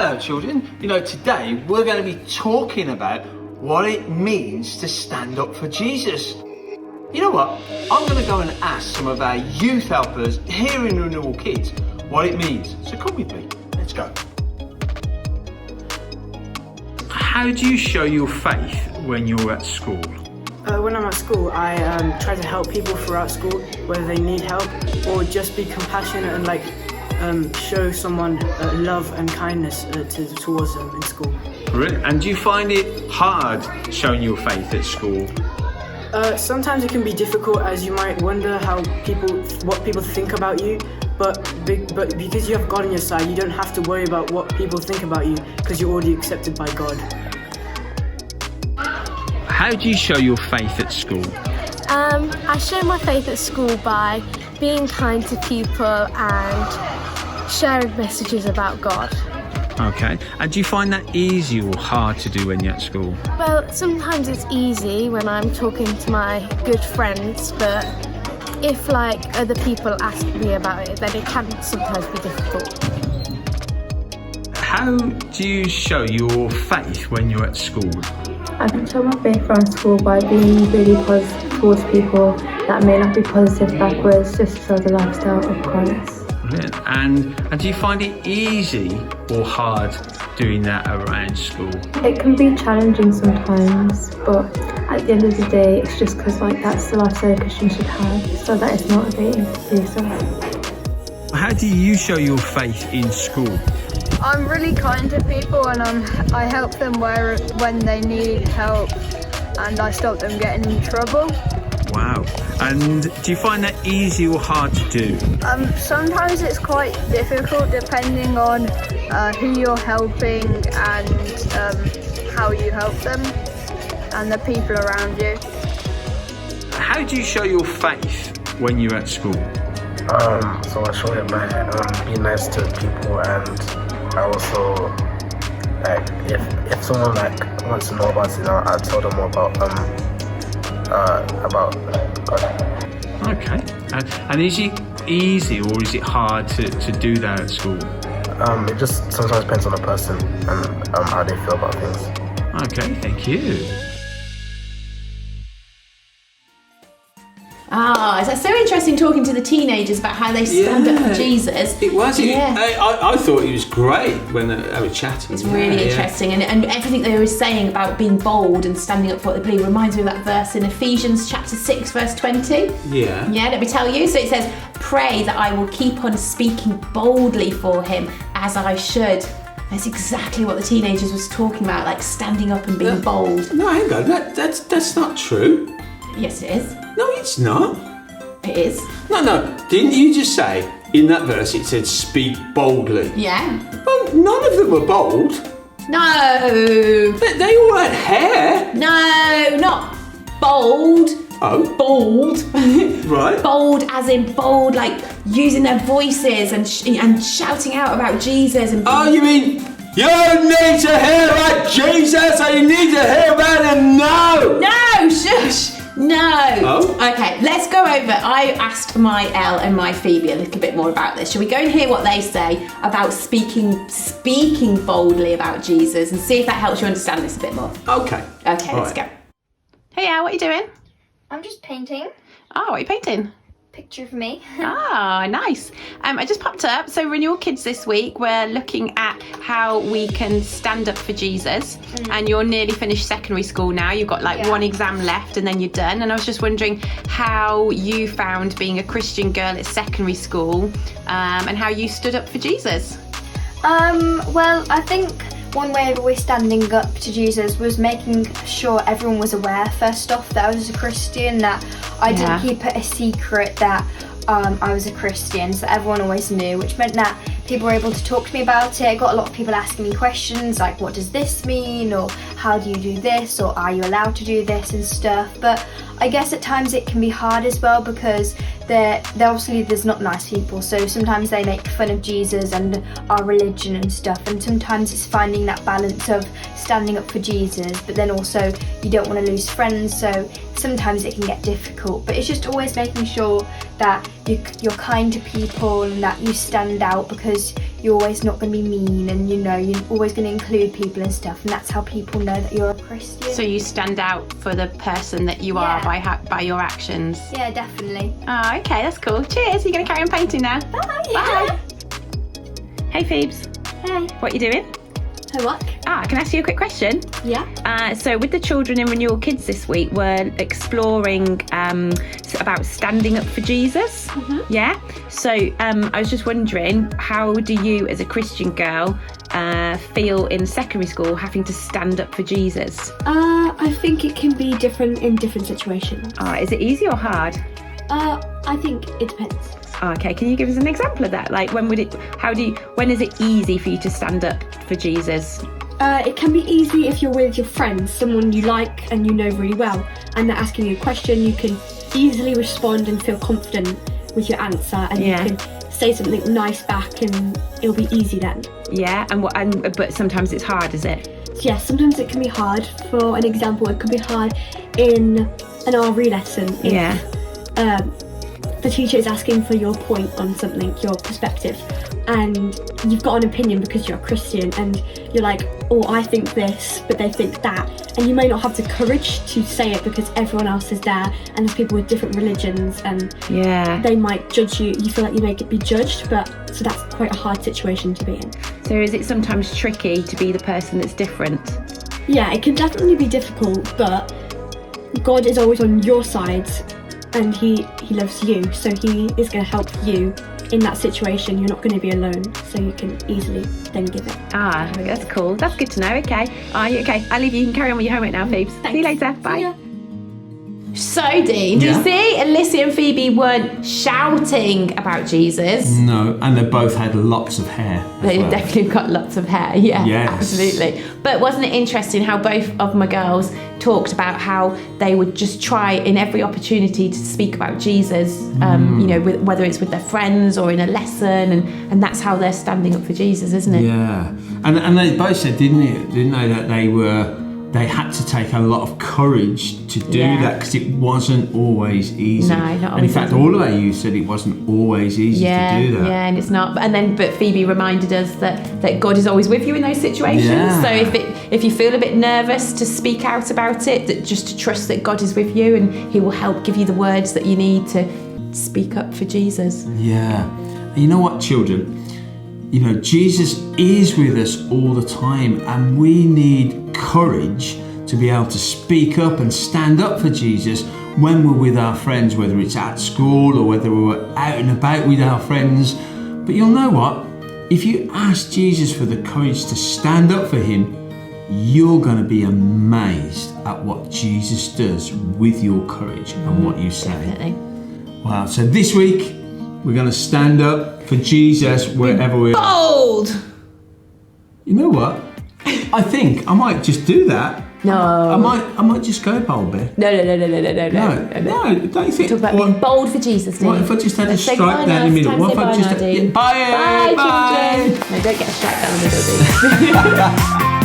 Hello children, today we're going to be talking about what it means to stand up for Jesus. You know what, I'm going to go and ask some of our youth helpers here in Renewal Kids what it means. So come with me, let's go. How do you show your faith when you're at school? When I'm at school, I try to help people throughout school, whether they need help or just be compassionate and show someone love and kindness towards them in school. Really? And do you find it hard showing your faith at school? Sometimes it can be difficult, as you might wonder what people think about you, but because you have God on your side, you don't have to worry about what people think about you because you're already accepted by God. How do you show your faith at school? I show my faith at school by being kind to people and sharing messages about God. Okay, and do you find that easy or hard to do when you're at school? Well, sometimes it's easy when I'm talking to my good friends, but if other people ask me about it, then it can sometimes be difficult. How do you show your faith when you're at school? I can show my faith around school by being really positive towards people that may not be positive backwards, just to show the lifestyle of Christ. Brilliant. And do you find it easy or hard doing that around school? It can be challenging sometimes, but at the end of the day, it's just because that's the lifestyle a Christian should have, so that it's motivating to do so. How do you show your faith in school? I'm really kind to people and I help them when they need help and I stop them getting in trouble. Wow. And do you find that easy or hard to do? Sometimes it's quite difficult depending on who you're helping and how you help them and the people around you. How do you show your faith when you're at school? So I show it by being nice to people, and I also if someone wants to know about it, I tell them more about God. Okay. And is it easy or is it hard to do that at school? It just sometimes depends on the person and how they feel about things. Okay, thank you. It's so interesting talking to the teenagers about how they stand up for Jesus. It was. Yeah. I thought it was great when they were chatting. It's really interesting, and everything they were saying about being bold and standing up for what they believe reminds me of that verse in Ephesians chapter 6 verse 20. Yeah. Yeah, let me tell you. So it says, pray that I will keep on speaking boldly for him as I should. That's exactly what the teenagers was talking about, standing up and being bold. No, hang on, that's not true. Yes, it is. No, it's not. It is. No. Didn't you just say in that verse it said speak boldly? Yeah. Well, none of them were bold. No. They all had hair. No, not bold. Oh. Bold. Right. Bold as in bold, using their voices and shouting out about Jesus. And Oh, you mean you need to hear about Jesus or you need to hear about him now? No, shush. No. Oh. Okay, let's go over. I asked my Elle and my Phoebe a little bit more about this. Shall we go and hear what they say about speaking boldly about Jesus and see if that helps you understand this a bit more? Okay. Okay, let's go. Hey, Elle, what are you doing? I'm just painting. Oh, what are you painting? Picture of me. Ah, nice. I just popped up. So Renewal Kids this week, we're looking at how we can stand up for Jesus. And you're nearly finished secondary school now. You've got one exam left and then you're done. And I was just wondering how you found being a Christian girl at secondary school and how you stood up for Jesus. Well, I think one way of always standing up to Jesus was making sure everyone was aware, first off, that I was a Christian, that I didn't keep it a secret that I was a Christian, so everyone always knew, which meant that people were able to talk to me about it. I got a lot of people asking me questions like, what does this mean, or how do you do this, or are you allowed to do this and stuff. But I guess at times it can be hard as well because there's not nice people, so sometimes they make fun of Jesus and our religion and stuff, and sometimes it's finding that balance of standing up for Jesus but then also you don't want to lose friends, so sometimes it can get difficult. But it's just always making sure that you're kind to people and that you stand out because you're always not going to be mean, and you're always going to include people and stuff, and that's how people know that you're a Christian. So you stand out for the person that you are by your actions. Yeah, definitely. Oh, okay, that's cool. Cheers. You're going to carry on painting now. Bye. Bye. Hey, Phoebes. Hey. What are you doing? Homework. Can I ask you a quick question? Yeah. So with the children in Renewal Kids this week, we're exploring about standing up for Jesus. Mm-hmm. Yeah. So I was just wondering, how do you, as a Christian girl, feel in secondary school having to stand up for Jesus? I think it can be different in different situations. Is it easy or hard? I think it depends. Okay, can you give us an example of that? Like, when is it easy for you to stand up for Jesus? It can be easy if you're with your friends, someone you like and you know really well, and they're asking you a question. You can easily respond and feel confident with your answer, and you can say something nice back, and it'll be easy then. Yeah, but sometimes it's hard, is it? Yeah, sometimes it can be hard. For an example, it could be hard in an RE lesson. The teacher is asking for your point on something, your perspective, and you've got an opinion because you're a Christian, and you're like, oh, I think this, but they think that, and you may not have the courage to say it because everyone else is there, and there's people with different religions, and they might judge you. You feel like you may be judged, so that's quite a hard situation to be in. So is it sometimes tricky to be the person that's different? Yeah, it can definitely be difficult, but God is always on your side, and he loves you, so he is going to help you in that situation. You're not going to be alone, so you can easily then give it. That's cool. That's good to know. Okay. Okay, I'll leave you. You can carry on with your homework now, Phoebes. Thanks. See you later. Bye. See ya. So, Dean, do you see? Alyssa and Phoebe weren't shouting about Jesus. No, and they both had lots of hair. They've definitely got lots of hair, Yes. Absolutely. But wasn't it interesting how both of my girls talked about how they would just try in every opportunity to speak about Jesus, whether it's with their friends or in a lesson, and that's how they're standing up for Jesus, isn't it? Yeah, and they both said, didn't they, that they had to take a lot of courage to do that, because it wasn't always easy. No, not always. And in fact, all of our youth said it wasn't always easy to do that. Yeah, and it's not. But Phoebe reminded us that God is always with you in those situations. Yeah. So if you feel a bit nervous to speak out about it, that just to trust that God is with you, and he will help give you the words that you need to speak up for Jesus. Yeah. And you know what, children? Jesus is with us all the time, and we need courage to be able to speak up and stand up for Jesus when we're with our friends, whether it's at school or whether we're out and about with our friends. But you'll know what? If you ask Jesus for the courage to stand up for him, you're going to be amazed at what Jesus does with your courage and what you say. Definitely. Wow. So this week, we're going to stand up for Jesus wherever we are. Bold! You know what? I think I might just do that. No. I might just go bold, Bear. No, don't you think? Talk about being bold for Jesus, Dean. What if I just had a Let's say stripe bye down now. the middle? Time What to if say I just bye now, Dean. bye, Bye, children. No, don't get a stripe down the middle, Dean.